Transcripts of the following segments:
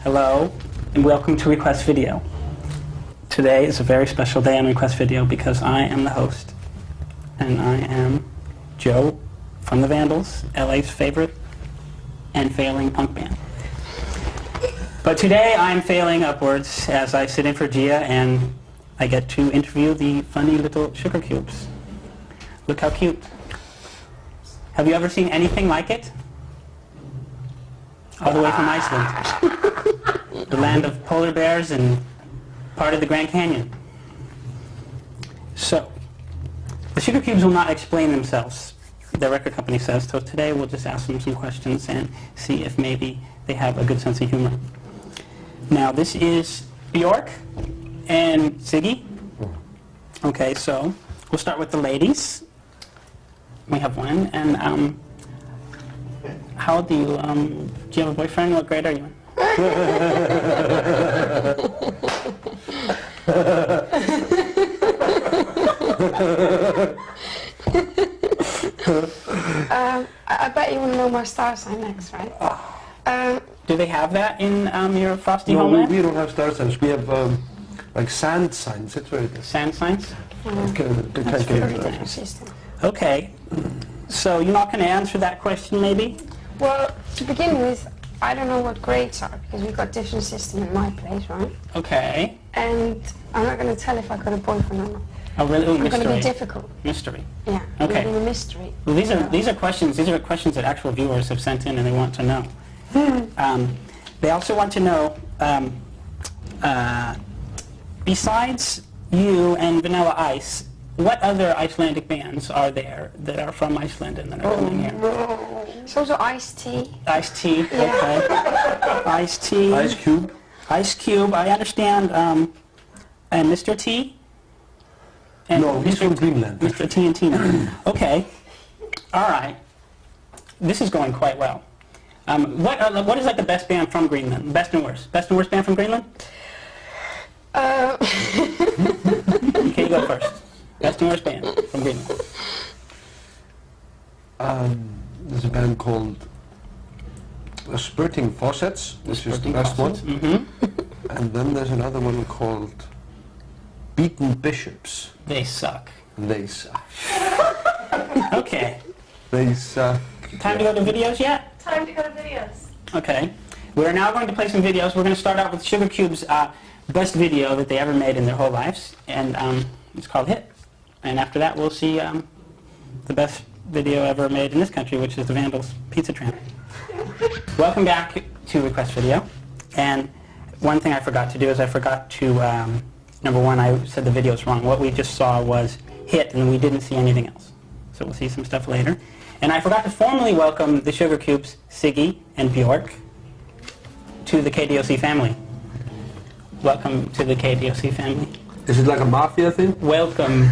Hello, and welcome to Request Video. Today is a very special day on Request Video because I am the host, and I am Joe from the Vandals, LA's favorite and failing punk band. But today I'm failing upwards as I sit in for Gia and I get to interview the funny little sugar cubes. Look how cute. Have you ever seen anything like it? All the way from Iceland. The land of polar bears and part of the Grand Canyon. So, the sugar cubes will not explain themselves, the record company says, so today we'll just ask them some questions and see if maybe they have a good sense of humor. Now, this is Björk and Siggy. Okay, so we'll start with the ladies. We have one, and how do you have a boyfriend? What grade are you in? I bet you want to know my star sign next, right? Do they have that in your frosty no, homeland? we don't have star signs. We have like sand signs. That's what it is. Sand signs? That's very nice. Okay. So you're not going to answer that question, maybe? Well, to begin with, I don't know what grades are because we've got different system in my place, right? Okay. And I'm not going to tell if I got a boyfriend or not. Oh, really? I'm going to be difficult. Mystery. Yeah. Okay. A mystery. Well, these are questions that actual viewers have sent in and they want to know. They also want to know, besides you and Vanilla Ice, what other Icelandic bands are there that are from Iceland and that are coming here? No. So Ice-T. Ice-T, okay. Yeah. Ice-T. Ice Cube. Ice Cube, I understand. And Mr. T? And No, he's from Greenland. Mr. T and Tina. Okay. All right. This is going quite well. What is like the best band from Greenland? Best and worst? Best and worst band from Greenland? Okay, you go first. Best and worst band from Greenland. There's a band called Spurting Faucets, which is the best one. Mm-hmm. And then there's another one called Beaten Bishops. They suck. They suck. Okay. They suck. Time to go to videos yet? Time to go to videos. Okay. We're now going to play some videos. We're going to start out with Sugar Cube's best video that they ever made in their whole lives. And it's called Hit. And after that, we'll see the best video ever made in this country, which is the Vandals Pizza Tramp. Welcome back to Request Video. And one thing I forgot to do is I forgot to, number one, I said the video's wrong. What we just saw was Hit, and we didn't see anything else. So we'll see some stuff later. And I forgot to formally welcome the Sugar Cubes, Siggy and Björk, to the KDOC family. Welcome to the KDOC family. Is it like a mafia thing? Welcome.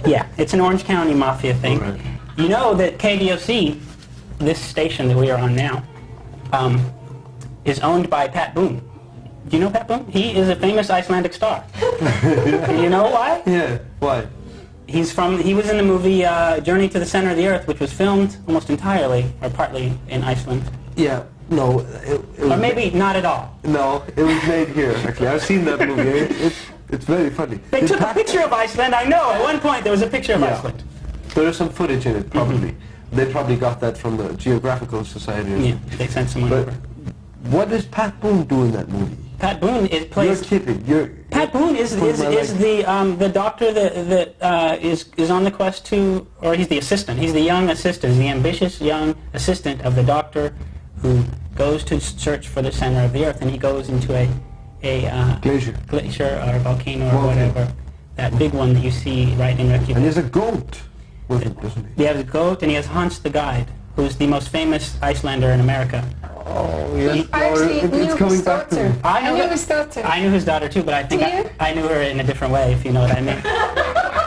Yeah, it's an Orange County Mafia thing. Right. You know that KDOC, this station that we are on now, is owned by Pat Boone. Do you know Pat Boone? He is a famous Icelandic star. You know why? Yeah, why? He was in the movie Journey to the Center of the Earth, which was filmed almost entirely, or partly, in Iceland. Yeah, no. It was Or maybe not at all. No, it was made here, actually. I've seen that movie. It's very funny. They took a picture of Iceland, I know. At one point there was a picture of Iceland. There is some footage in it, probably. They probably got that from the Geographical Society. Yeah, they sent someone But over. what does Pat Boone do in that movie? Pat Boone plays... You're kidding. Pat Boone is the doctor that is on the quest to, or he's the assistant. He's the young assistant, the ambitious young assistant of the doctor who goes to search for the center of the Earth, and he goes into a glacier or volcano or whatever, that big one that you see right in Reykjavik. And he has a goat with him, doesn't he? He has a goat, and he has Hans the Guide, who's the most famous Icelander in America. Oh, yes. I actually knew his daughter. I knew his daughter. I knew his daughter too, but I think I knew her in a different way, if you know what I mean.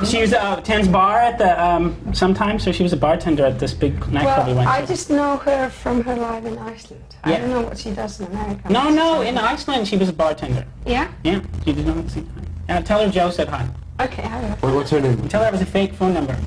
She was Ten's bar at the sometimes, so she was a bartender at this big nightclub we went to. I just know her from her life in Iceland. Yeah. I don't know what she does in America. No, in Iceland she was a bartender. Yeah? Yeah, she did not see. Tell her Joe said hi. Okay, I will. What's her name? Tell her it was a fake phone number.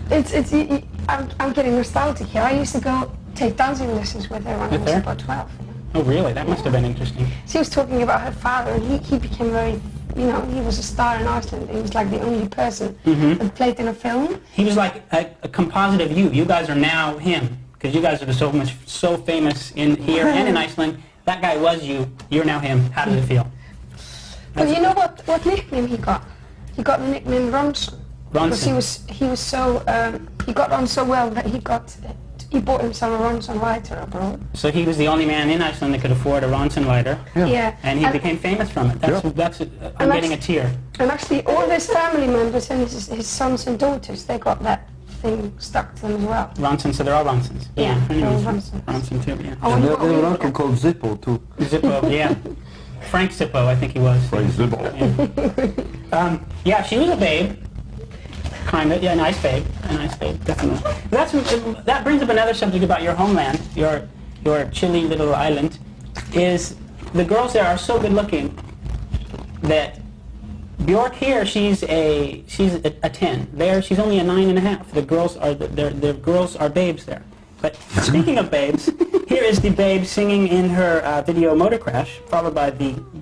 I'm getting nostalgic here. I used to go take dancing lessons with her when I was her? about 12. Oh, really? That must have been interesting. She was talking about her father, and he became very, you know, he was a star in Iceland. He was like the only person that played in a film. He was like a composite of you. You guys are now him, because you guys are so famous in here and in Iceland. That guy was you. You're now him. How does it feel? But you know what nickname he got? He got the nickname Ronson. Because he was so he got on so well that he bought himself a Ronson lighter abroad. So he was the only man in Iceland that could afford a Ronson lighter. Yeah. And he became famous from it. I'm getting a tear. And actually, all his family members and his sons and daughters, they got that thing stuck to them as well. Ronson, so they're all Ronsons. Yeah, they're all Ronson. Ronson too, yeah. Oh, And they have an uncle called Zippo too. Zippo, yeah. Frank Zippo, I think he was. Frank Zippo. Yeah. Yeah, she was a babe. Kind of, yeah, a nice babe, definitely. That brings up another subject about your homeland, your chilly little island, is the girls there are so good looking that Björk here, she's a 10. There, she's only a 9.5. The girls are babes there. But speaking of babes, here is the babe singing in her video Motor Crash, followed by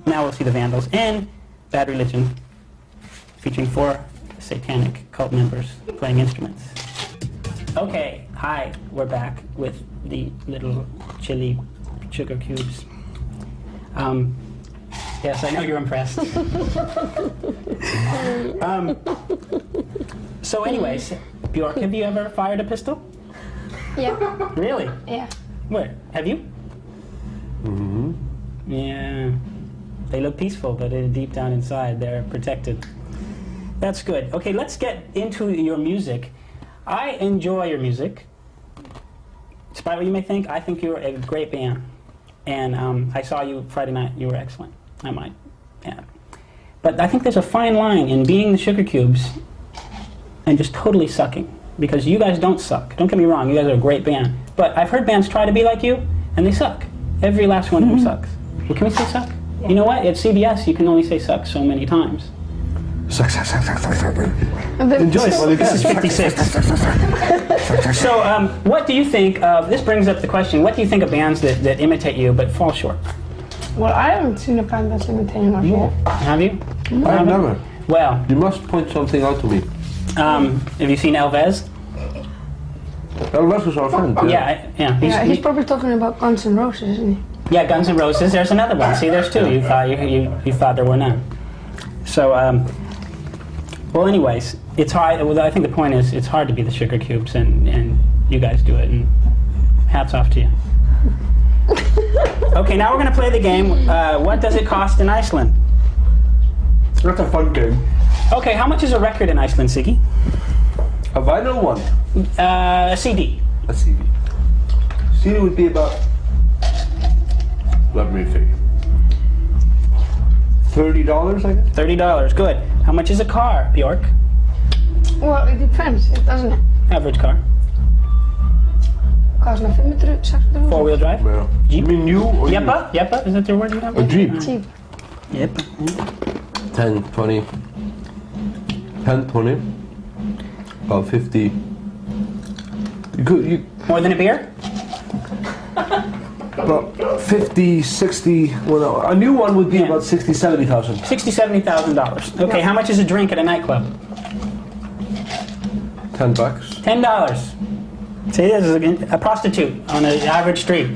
now we'll see the Vandals, and Bad Religion, featuring 4 satanic cult members playing instruments. Okay, hi, we're back with the little chili sugar cubes. Yes, I know you're impressed. So anyways, Björk, have you ever fired a pistol? Yeah. Really? Yeah. Where? Have you? Mm-hmm. Yeah. They look peaceful, but deep down inside, they're protected. That's good. Okay, let's get into your music. I enjoy your music. Despite what you may think, I think you're a great band. And I saw you Friday night. You were excellent. I might add. But I think there's a fine line in being the Sugar Cubes and just totally sucking. Because you guys don't suck. Don't get me wrong, you guys are a great band. But I've heard bands try to be like you, and they suck. Every last one of them sucks. Well, can we say suck? Yeah. You know what? At CBS, you can only say suck so many times. Suck. Enjoy. This is 56. So, what do you think of, this brings up the question, what do you think of bands that imitate you but fall short? Well, I haven't seen a band that's imitating us yet. Have you? I've never. Well. You must point something out to me. Have you seen Elvez? Elvez was our friend. Yeah. He's probably talking about Guns N' Roses, isn't he? Yeah, Guns N' Roses. There's another one. See, there's 2. You thought there were none. So, well, anyways, it's hard. Well, I think the point is, it's hard to be the Sugar Cubes, and you guys do it. And hats off to you. Okay, now we're going to play the game. What does it cost in Iceland? That's a fun game. Okay, how much is a record in Iceland, Siggy? A vinyl one? A CD. A CD. CD would be about, let me think, $30, I guess? $30, good. How much is a car, Björk? Well, it depends, doesn't it? Average car. Cost me 500, 4-wheel drive? Well, Jeep? You mean you or Jeppa? Jeppa? Is that the word you have? A Jeep. cheap. Yep. 10, 20. 10, 20. About 50. You More than a beer? about 50, 60. Well, no, a new one would be about 60, 70,000. $60,000, $70,000. Okay, how much is a drink at a nightclub? $10. $10. See, this is a prostitute on an average street.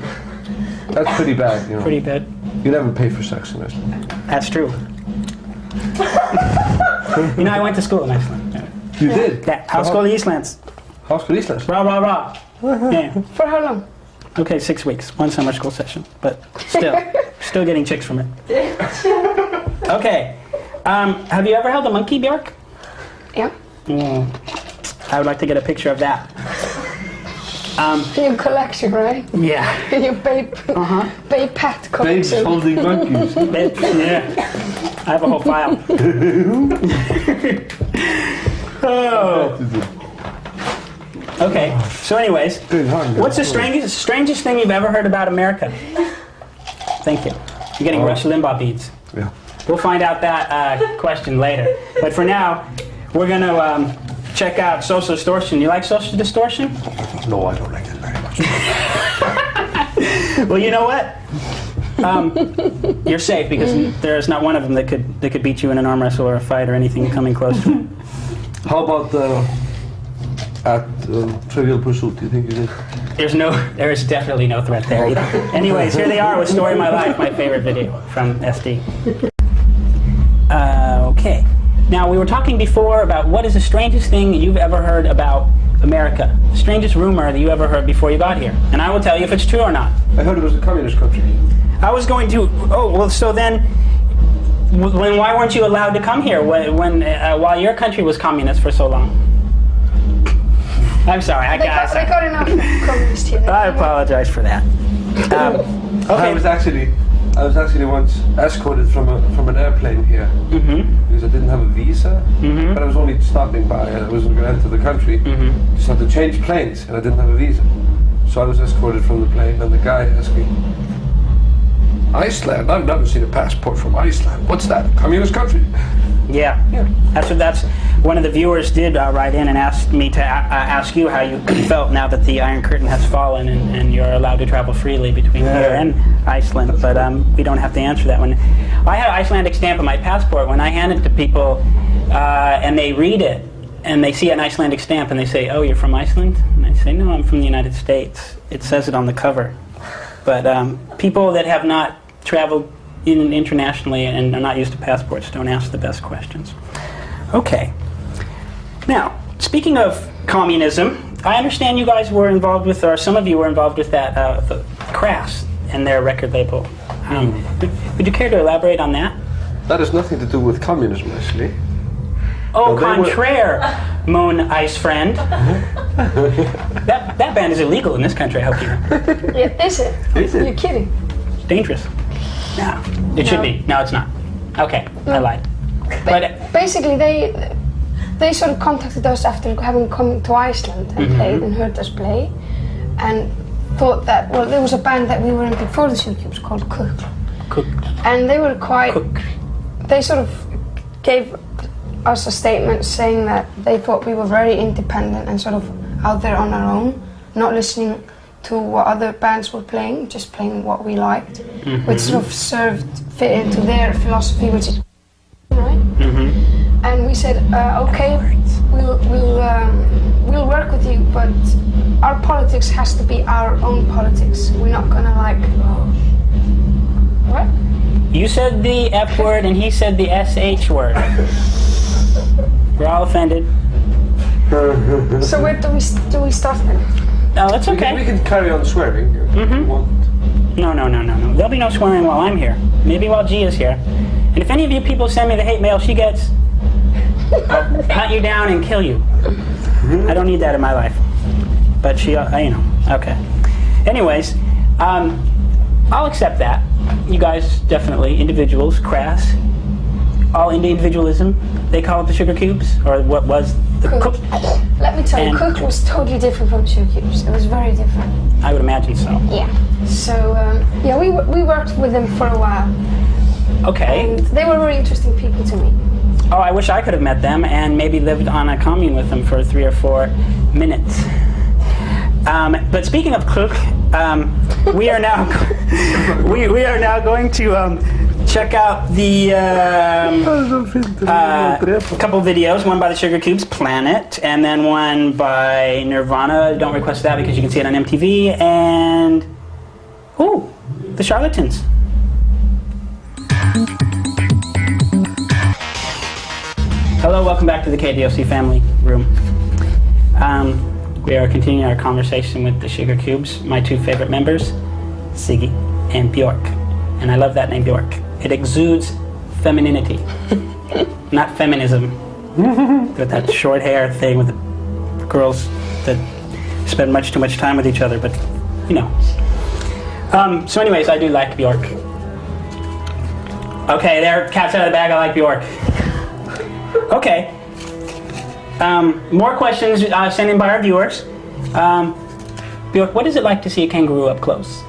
That's pretty bad, you know. Pretty bad. You never pay for sex in Iceland. That's true. You know, I went to school in Iceland. You did? Yeah, Háskóli Íslands. Háskóli Íslands. Rah, rah, rah. Yeah. For how long? Okay, 6 weeks. 1 summer school session. But still getting chicks from it. Okay. Have you ever held a monkey, Björk? Yeah. I would like to get a picture of that. Your collection, right? Yeah. Your babe pet Babes collection. holding monkeys. Yeah. I have a whole file. Oh. Okay. So, anyways, what's the strangest thing you've ever heard about America? Thank you. You're getting Rush Limbaugh beads. Yeah. We'll find out that question later. But for now, we're going to check out Social Distortion. You like Social Distortion? No, I don't like it very much. Well, you know what? You're safe because there's not one of them that could beat you in an arm wrestle or a fight or anything coming close to it. How about Trivial Pursuit? Do you think you did? There is definitely no threat there either. Anyways, here they are with Story of My Life, my favorite video from SD. Okay. Now, we were talking before about what is the strangest thing you've ever heard about America? The strangest rumor that you ever heard before you got here. And I will tell you if it's true or not. I heard it was a communist country. I was going to... Oh, well, so then... why weren't you allowed to come here while your country was communist for so long? I'm sorry. They got enough communists here. I apologize for that. Okay. I was actually once escorted from an airplane here because I didn't have a visa, but I was only stopping by. I wasn't going to enter the country. Just had to change planes, and I didn't have a visa, so I was escorted from the plane. And the guy asked me, "Iceland? I've never seen a passport from Iceland. What's that? A communist country?" Yeah. That's one of the viewers did write in and asked me to ask you how you felt now that the Iron Curtain has fallen and you're allowed to travel freely between here and Iceland, but we don't have to answer that one. I had an Icelandic stamp on my passport. When I hand it to people and they read it and they see an Icelandic stamp and they say, "Oh, you're from Iceland?" And I say, "No, I'm from the United States." It says it on the cover. But people that have not traveled internationally and are not used to passports don't ask the best questions. Okay. Now, speaking of communism, I understand you guys were involved with, or some of you were involved with that, the Crass and their record label. Would you care to elaborate on that? That has nothing to do with communism, actually. Au contraire, mon ice friend. That band is illegal in this country, I hope you know. Yeah, is it? Is it? You're kidding. It's dangerous. No, it should be. No, it's not. Okay, I lied. But basically, they sort of contacted us after having come to Iceland and played and heard us play, and thought that, well, there was a band that we were in before the Sugar Cubes called Cook. And they were quite... They sort of gave us a statement saying that they thought we were very independent and sort of out there on our own, not listening to what other bands were playing, just playing what we liked, which sort of fit into their philosophy, which is right. And we said, okay, we'll work with you, but our politics has to be our own politics. We're not gonna what? You said the F word and he said the SH word. We're all offended. So where do we start then? No, that's okay. We can carry on swearing if you want. No. There'll be no swearing while I'm here. Maybe while G is here. And if any of you people send me the hate mail she gets, I'll hunt you down and kill you. I don't need that in my life. But she, okay. Anyways, I'll accept that. You guys definitely, individuals, Crass, all into individualism. They call it the Sugar Cubes, or what was the Cook. Let me tell you, Cook was totally different from Sugar Cubes. It was very different. I would imagine so. Yeah. So, we worked with them for a while. Okay. And they were really interesting people to me. Oh, I wish I could have met them and maybe lived on a commune with them for 3 or 4 minutes. But speaking of Cook, we are now going to check out the couple videos. One by the Sugar Cubes, Planet, and then one by Nirvana. Don't request that because you can see it on MTV. And the Charlatans. Hello, welcome back to the KDOC family room. We are continuing our conversation with the Sugar Cubes, my 2 favorite members, Siggy and Björk. And I love that name, Björk. It exudes femininity, not feminism. With that short hair thing with the girls that spend much too much time with each other, but you know. So anyways, I do like Björk. Okay, there, cat's out of the bag, I like Björk. Okay. More questions sent in by our viewers. Björk, what is it like to see a kangaroo up close?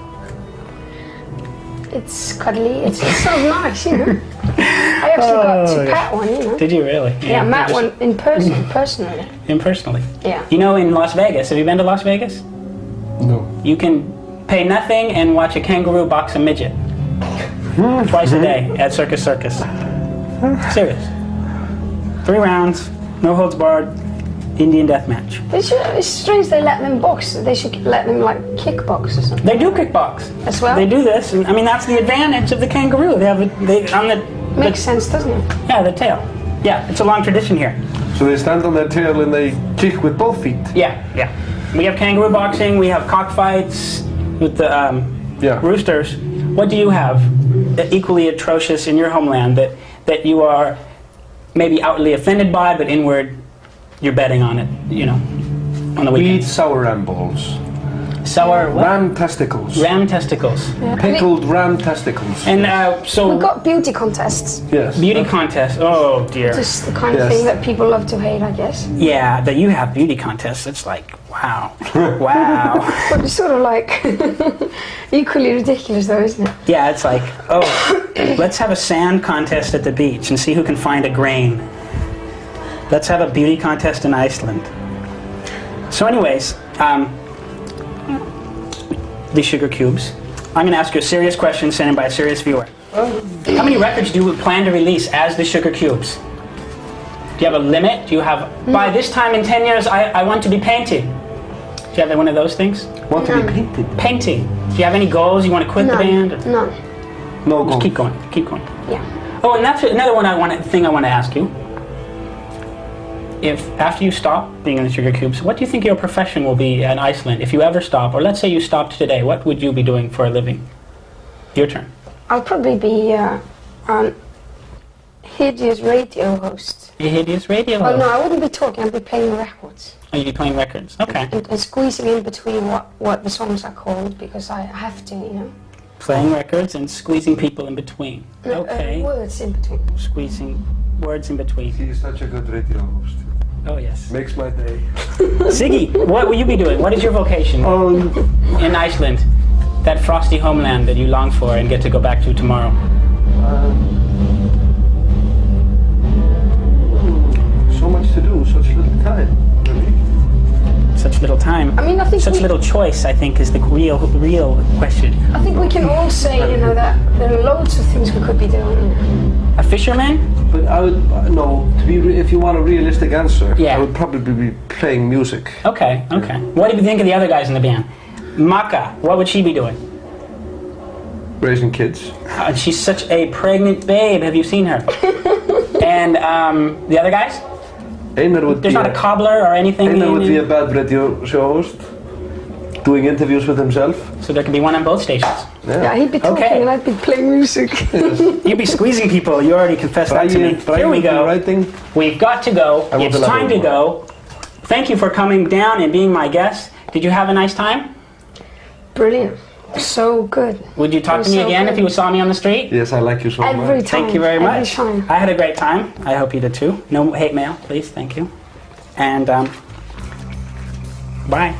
It's cuddly. It's sort of nice, you know. I actually got to pat one, you know. Did you really? Yeah, met one in person, personally. Impersonally? Yeah. You know, in Las Vegas, have you been to Las Vegas? No. You can pay nothing and watch a kangaroo box a midget. Twice a day at Circus Circus. Serious. 3 rounds, no holds barred, Indian death match. It's strange they let them box. They should let them like kickbox or something. They do kickbox. As well? They do this, and I mean that's the advantage of the kangaroo. They have on the Makes sense, doesn't it? Yeah, the tail. Yeah, it's a long tradition here. So they stand on their tail and they kick with both feet. Yeah, yeah. We have kangaroo boxing. We have cockfights with the roosters. What do you have equally atrocious in your homeland that you are maybe outwardly offended by, but inward you're betting on it, you know, on the We eat weekends? sour ram balls. Sour what? Ram testicles. Ram testicles. Yeah. Pickled ram testicles. And so... We've got beauty contests. Yes. Beauty contest. Oh, dear. Just the kind of Yes. thing that people love to hate, I guess. Yeah, that you have beauty contests. It's like, wow. Wow. But it's sort of like equally ridiculous though, isn't it? Yeah, it's like, oh, let's have a sand contest at the beach and see who can find a grain. Let's have a beauty contest in Iceland. So anyways, the sugar cubes. I'm going to ask you a serious question sent in by a serious viewer. How many records do you plan to release as the sugar cubes? Do you have a limit? Do you have, by this time in 10 years, I want to be painted? Do you have one of those things? Want to be painted? Painting. Do you have any goals? You want to quit the band? Or? No. No Just go. keep going. Keep going. Yeah. Oh, and that's another thing I want to ask you. If after you stop being in the sugar cubes, what do you think your profession will be in Iceland? If you ever stop, or let's say you stopped today, what would you be doing for a living? Your turn. I'll probably be an hideous radio host. A hideous radio Oh host. no, I wouldn't be talking. I'd be playing records Oh, you'd be playing records. Okay. and squeezing in between what the songs are called because I have to, you know. Playing records and squeezing people in between. No, Okay. words in between. Squeezing words in between. He's such a good radio host. Oh, yes. Makes my day. Siggy, what will you be doing? What is your vocation in Iceland? That frosty homeland that you long for and get to go back to tomorrow. So much to do, such little time. Really. Such little time. I mean, I think Such little choice, I think, is the real question. I think we can all say, you know, that there are loads of things we could be doing. A fisherman? But I would no. To be if you want a realistic answer, Yeah. I would probably be playing music. Okay, okay. What do you think of the other guys in the band? Maka, what would she be doing? Raising kids. She's such a pregnant babe. Have you seen her? And the other guys? Einar would There's be not a cobbler or anything? Einar would be a bad radio show host, doing interviews with himself. So there could be one on both stations. Yeah, he'd be talking Okay. and I'd be playing music. You'd be squeezing people. You already confessed that to me. Here we would be go. writing. We've got to go. I will It's time to elaborate go. Thank you for coming down and being my guest. Did you have a nice time? Brilliant. So good. Would you talk It to me was so again good. if you saw me on the street? Yes, I like you so Every much. time. Thank you very every much. time. I had a great time. I hope you did too. No hate mail, please. Thank you. And bye.